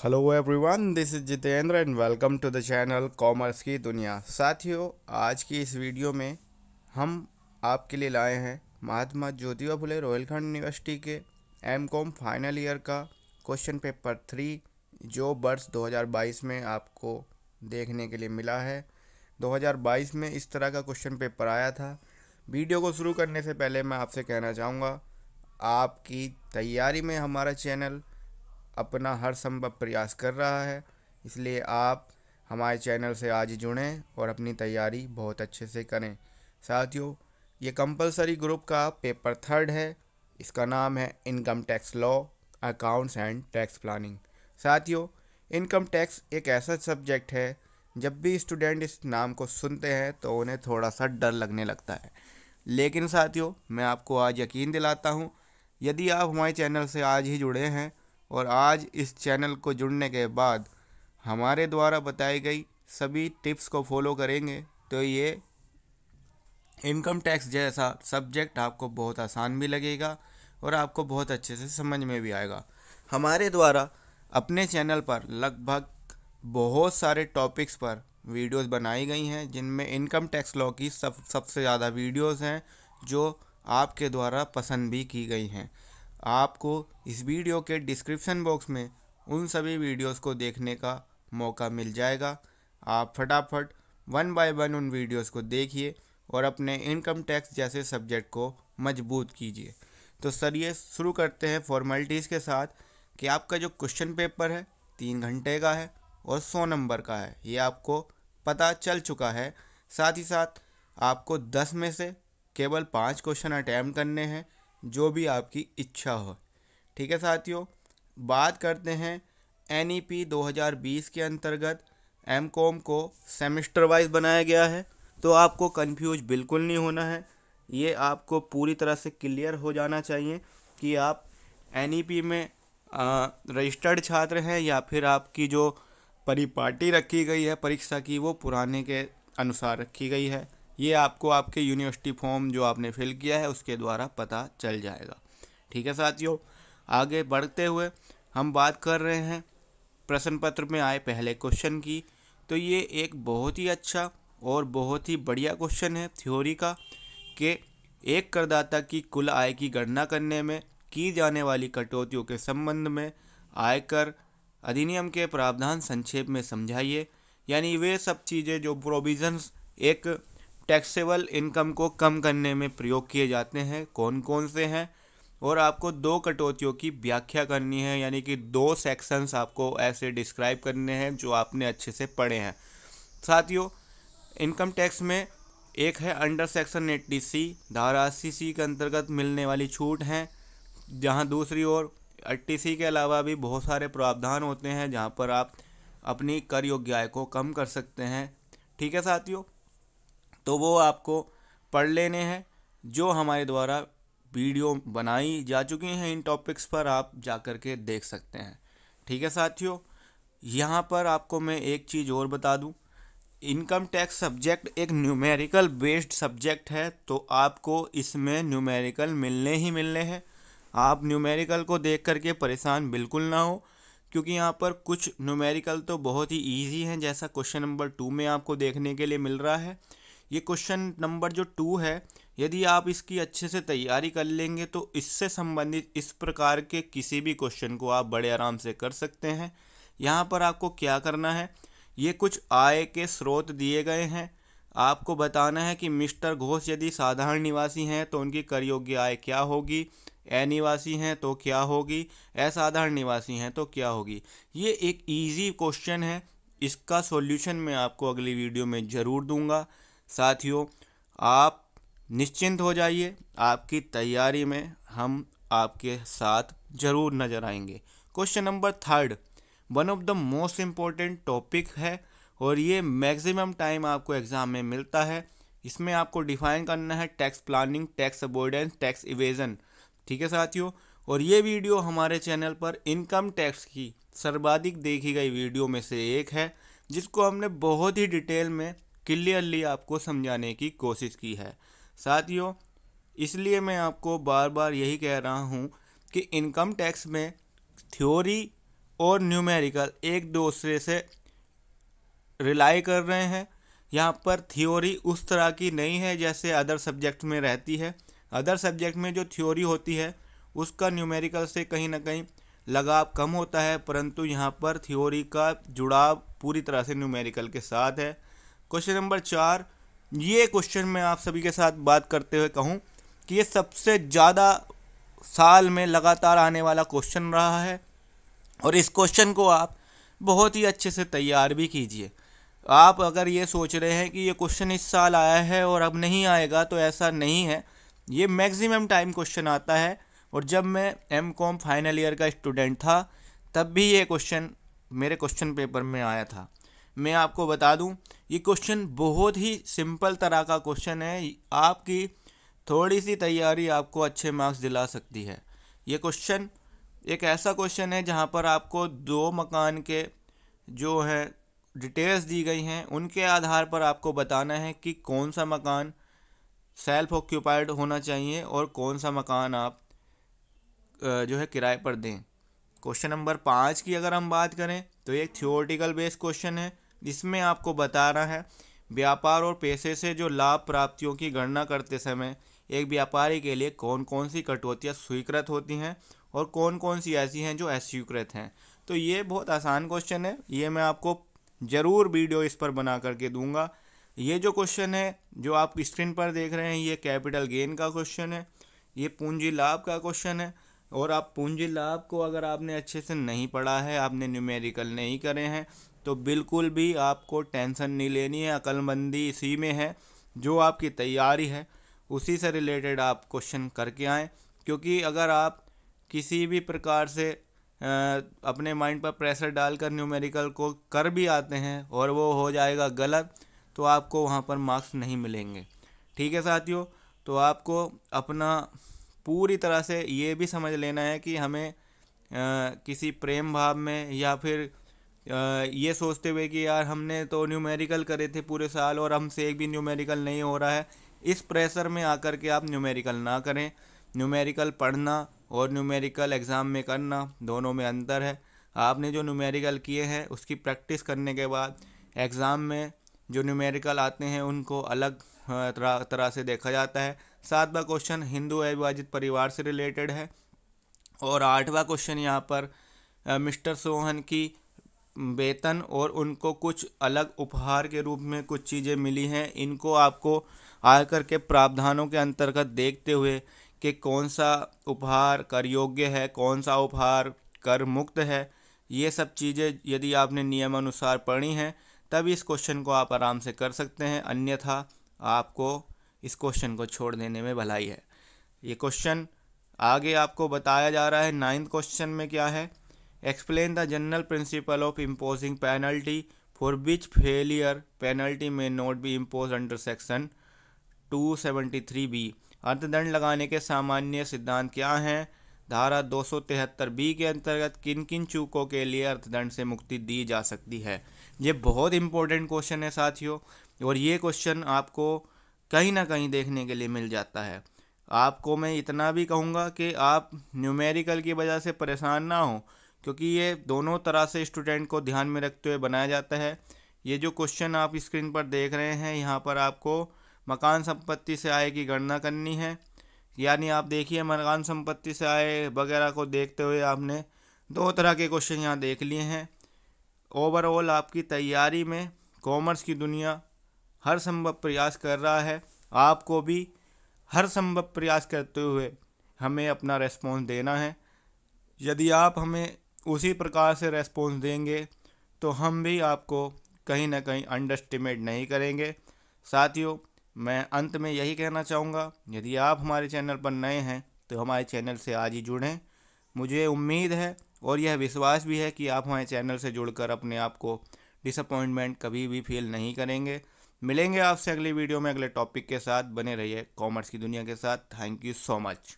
Hello everyone, this is Jitendra and welcome to the channel commerce की दुनिया। साथियों, आज की इस वीडियो में हम आपके लिए लाए हैं महात्मा ज्योतिबा फुले रोहिलखंड यूनिवर्सिटी के एमकॉम फाइनल ईयर का क्वेश्चन पेपर 3, जो वर्ष 2022 में आपको देखने के लिए मिला है। 2022 में इस तरह का क्वेश्चन पेपर आया था। वीडियो को शुरू करने से पहले मैं आपसे कहना चाहूँगा, आपकी तैयारी में हमारा चैनल अपना हर संभव प्रयास कर रहा है, इसलिए आप हमारे चैनल से आज ही जुड़ें और अपनी तैयारी बहुत अच्छे से करें। साथियों, ये कंपलसरी ग्रुप का पेपर 3 है। इसका नाम है income tax law, accounts and tax planning. साथियों, इनकम टैक्स एक ऐसा सब्जेक्ट है, जब भी स्टूडेंट इस नाम को सुनते हैं तो उन्हें थोड़ा सा डर लगने लगता है। लेकिन साथियों, मैं आपको आज यकीन दिलाता हूँ, यदि आप हमारे चैनल से आज ही जुड़े हैं और आज इस चैनल को जुड़ने के बाद हमारे द्वारा बताई गई सभी टिप्स को फॉलो करेंगे, तो ये इनकम टैक्स जैसा सब्जेक्ट आपको बहुत आसान भी लगेगा और आपको बहुत अच्छे से समझ में भी आएगा। हमारे द्वारा अपने चैनल पर लगभग बहुत सारे टॉपिक्स पर वीडियोस बनाई गई हैं, जिनमें इनकम टैक्स लॉ की सबसे ज़्यादा वीडियोस हैं, जो आपके द्वारा पसंद भी की गई हैं। आपको इस वीडियो के डिस्क्रिप्शन बॉक्स में उन सभी वीडियोस को देखने का मौका मिल जाएगा। आप फटाफट वन बाय वन उन वीडियोस को देखिए और अपने इनकम टैक्स जैसे सब्जेक्ट को मजबूत कीजिए। तो चलिए शुरू करते हैं फॉर्मेलिटीज़ के साथ कि आपका जो क्वेश्चन पेपर है 3 घंटे का है और 100 नंबर का है, ये आपको पता चल चुका है। साथ ही साथ आपको 10 में से केवल 5 क्वेश्चन अटैम्प्ट करने हैं, जो भी आपकी इच्छा हो। ठीक है साथियों, बात करते हैं NEP 2020 के अंतर्गत एमकॉम को सेमेस्टर वाइज बनाया गया है, तो आपको कंफ्यूज बिल्कुल नहीं होना है। ये आपको पूरी तरह से क्लियर हो जाना चाहिए कि आप NEP में रजिस्टर्ड छात्र हैं या फिर आपकी जो परिपाटी रखी गई है परीक्षा की, वो पुराने के अनुसार रखी गई है। ये आपको आपके यूनिवर्सिटी फॉर्म जो आपने फिल किया है उसके द्वारा पता चल जाएगा। ठीक है साथियों, आगे बढ़ते हुए हम बात कर रहे हैं प्रश्न पत्र में आए पहले क्वेश्चन की। तो ये एक बहुत ही अच्छा और बहुत ही बढ़िया क्वेश्चन है थ्योरी का, कि एक करदाता की कुल आय की गणना करने में की जाने वाली कटौतियों के संबंध में आयकर अधिनियम के प्रावधान संक्षेप में समझाइए। यानी वे सब चीज़ें जो प्रोविजंस एक टैक्सेबल इनकम को कम करने में प्रयोग किए जाते हैं, कौन कौन से हैं, और आपको 2 कटौतियों की व्याख्या करनी है। यानी कि 2 सेक्शंस आपको ऐसे डिस्क्राइब करने हैं जो आपने अच्छे से पढ़े हैं। साथियों, इनकम टैक्स में एक है अंडर सेक्शन 80C, धारा 80C के अंतर्गत मिलने वाली छूट हैं, जहां दूसरी ओर 80C के अलावा भी बहुत सारे प्रावधान होते हैं जहां पर आप अपनी कर योग्य आय को कम कर सकते हैं। ठीक है साथियों, तो वो आपको पढ़ लेने हैं, जो हमारे द्वारा वीडियो बनाई जा चुकी हैं। इन टॉपिक्स पर आप जा कर के देख सकते हैं। ठीक है साथियों, यहाँ पर आपको मैं एक चीज़ और बता दूँ, इनकम टैक्स सब्जेक्ट एक न्यूमेरिकल बेस्ड सब्जेक्ट है, तो आपको इसमें न्यूमेरिकल मिलने ही मिलने हैं। आप न्यूमेरिकल को देख करके परेशान बिल्कुल ना हो, क्योंकि यहाँ पर कुछ न्यूमेरिकल तो बहुत ही इजी हैं, जैसा क्वेश्चन नंबर 2 में आपको देखने के लिए मिल रहा है। ये क्वेश्चन नंबर जो 2 है, यदि आप इसकी अच्छे से तैयारी कर लेंगे तो इससे संबंधित इस प्रकार के किसी भी क्वेश्चन को आप बड़े आराम से कर सकते हैं। यहाँ पर आपको क्या करना है, ये कुछ आय के स्रोत दिए गए हैं। आपको बताना है कि मिस्टर घोष यदि साधारण निवासी हैं तो उनकी कर योग्य आय क्या होगी, अनिवासी हैं तो क्या होगी, असाधारण निवासी हैं तो क्या होगी। ये एक इजी क्वेश्चन है, इसका सॉल्यूशन मैं आपको अगली वीडियो में ज़रूर दूंगा। साथियों, आप निश्चिंत हो जाइए, आपकी तैयारी में हम आपके साथ ज़रूर नज़र आएंगे। Question number 3 one of the most important topic है, और ये मैक्सिमम टाइम आपको एग्ज़ाम में मिलता है। इसमें आपको डिफाइन करना है tax planning, tax avoidance, tax evasion. ठीक है साथियों, और ये वीडियो हमारे चैनल पर इनकम टैक्स की सर्वाधिक देखी गई वीडियो में से एक है, जिसको हमने बहुत ही डिटेल में क्लियरली आपको समझाने की कोशिश की है। साथियों, इसलिए मैं आपको बार बार यही कह रहा हूँ कि इनकम टैक्स में थ्योरी और न्यूमेरिकल एक दूसरे से रिलाई कर रहे हैं। यहाँ पर थ्योरी उस तरह की नहीं है जैसे अदर सब्जेक्ट में रहती है। अदर सब्जेक्ट में जो थ्योरी होती है उसका न्यूमेरिकल से कहीं ना कहीं लगाव कम होता है, परंतु यहाँ पर थ्योरी का जुड़ाव पूरी तरह से न्यूमेरिकल के साथ है। क्वेश्चन नंबर 4, ये क्वेश्चन मैं आप सभी के साथ बात करते हुए कहूँ कि ये सबसे ज़्यादा साल में लगातार आने वाला क्वेश्चन रहा है और इस क्वेश्चन को आप बहुत ही अच्छे से तैयार भी कीजिए। आप अगर ये सोच रहे हैं कि ये क्वेश्चन इस साल आया है और अब नहीं आएगा, तो ऐसा नहीं है। ये मैक्सिमम टाइम क्वेश्चन आता है और जब मैं एमकॉम फाइनल ईयर का स्टूडेंट था तब भी ये क्वेश्चन मेरे क्वेश्चन पेपर में आया था। मैं आपको बता दूं, ये क्वेश्चन बहुत ही सिंपल तरह का क्वेश्चन है। आपकी थोड़ी सी तैयारी आपको अच्छे मार्क्स दिला सकती है। ये क्वेश्चन एक ऐसा क्वेश्चन है जहाँ पर आपको 2 मकान के जो है डिटेल्स दी गई हैं, उनके आधार पर आपको बताना है कि कौन सा मकान सेल्फ ऑक्यूपाइड होना चाहिए और कौन सा मकान आप जो है किराए पर दें। क्वेश्चन नंबर 5 की अगर हम बात करें तो एक थियोरेटिकल बेस्ड क्वेश्चन है जिसमें आपको बताना है व्यापार और पेशे से जो लाभ प्राप्तियों की गणना करते समय एक व्यापारी के लिए कौन कौन सी कटौतियाँ स्वीकृत होती हैं और कौन कौन सी ऐसी हैं जो अस्वीकृत हैं। तो ये बहुत आसान क्वेश्चन है, ये मैं आपको ज़रूर वीडियो इस पर बना करके दूंगा। ये जो क्वेश्चन है जो आप स्क्रीन पर देख रहे हैं, ये कैपिटल गेन का क्वेश्चन है, ये पूंजी लाभ का क्वेश्चन है। और आप पूंजी लाभ को अगर आपने अच्छे से नहीं पढ़ा है, आपने न्यूमेरिकल नहीं करे हैं, तो बिल्कुल भी आपको टेंशन नहीं लेनी है। अक्लमंदी इसी में है, जो आपकी तैयारी है उसी से रिलेटेड आप क्वेश्चन करके आएँ। क्योंकि अगर आप किसी भी प्रकार से अपने माइंड पर प्रेशर डालकर न्यूमेरिकल को कर भी आते हैं और वो हो जाएगा गलत, तो आपको वहाँ पर मार्क्स नहीं मिलेंगे। ठीक है साथियों, तो आपको अपना पूरी तरह से ये भी समझ लेना है कि हमें किसी प्रेम भाव में या फिर ये सोचते हुए कि यार हमने तो न्यूमेरिकल करे थे पूरे साल और हमसे एक भी न्यूमेरिकल नहीं हो रहा है, इस प्रेशर में आकर के आप न्यूमेरिकल ना करें। न्यूमेरिकल पढ़ना और न्यूमेरिकल एग्ज़ाम में करना दोनों में अंतर है। आपने जो न्यूमेरिकल किए हैं उसकी प्रैक्टिस करने के बाद एग्ज़ाम में जो न्यूमेरिकल आते हैं उनको अलग तरह से देखा जाता है। 7वां क्वेश्चन हिंदू अविभाजित परिवार से रिलेटेड है और 8वां क्वेश्चन यहाँ पर मिस्टर सोहन की वेतन और उनको कुछ अलग उपहार के रूप में कुछ चीज़ें मिली हैं, इनको आपको आयकर के प्रावधानों के अंतर्गत देखते हुए कि कौन सा उपहार कर योग्य है, कौन सा उपहार कर मुक्त है, ये सब चीज़ें यदि आपने नियमानुसार पढ़ी हैं तब इस क्वेश्चन को आप आराम से कर सकते हैं, अन्यथा आपको इस क्वेश्चन को छोड़ देने में भलाई है। ये क्वेश्चन आगे आपको बताया जा रहा है। 9th क्वेश्चन में क्या है, explain the general principle of imposing penalty for which failure penalty may not be impose under section 273B। अर्थदंड लगाने के सामान्य सिद्धांत क्या हैं? धारा 273B के अंतर्गत किन किन चूकों के लिए अर्थदंड से मुक्ति दी जा सकती है। ये बहुत इंपॉर्टेंट क्वेश्चन है साथियों, और ये क्वेश्चन आपको कहीं ना कहीं देखने के लिए मिल जाता है। आपको मैं इतना भी कहूँगा कि आप न्यूमेरिकल की वजह से परेशान ना हो, क्योंकि ये दोनों तरह से स्टूडेंट को ध्यान में रखते हुए बनाया जाता है। ये जो क्वेश्चन आप स्क्रीन पर देख रहे हैं, यहाँ पर आपको मकान संपत्ति से आय की गणना करनी है। यानी आप देखिए, मकान संपत्ति से आय वगैरह को देखते हुए आपने 2 तरह के क्वेश्चन यहाँ देख लिए हैं। ओवरऑल आपकी तैयारी में कॉमर्स की दुनिया हर संभव प्रयास कर रहा है। आपको भी हर संभव प्रयास करते हुए हमें अपना रेस्पॉन्स देना है। यदि आप हमें उसी प्रकार से रेस्पॉन्स देंगे तो हम भी आपको कहीं ना कहीं अंडर एस्टिमेट नहीं करेंगे। साथियों, मैं अंत में यही कहना चाहूँगा, यदि आप हमारे चैनल पर नए हैं तो हमारे चैनल से आज ही जुड़ें। मुझे उम्मीद है और यह विश्वास भी है कि आप हमारे चैनल से जुड़कर अपने आप को डिसअपॉइंटमेंट कभी भी फील नहीं करेंगे। मिलेंगे आपसे अगली वीडियो में अगले टॉपिक के साथ। बने रहिए कॉमर्स की दुनिया के साथ। Thank you so much.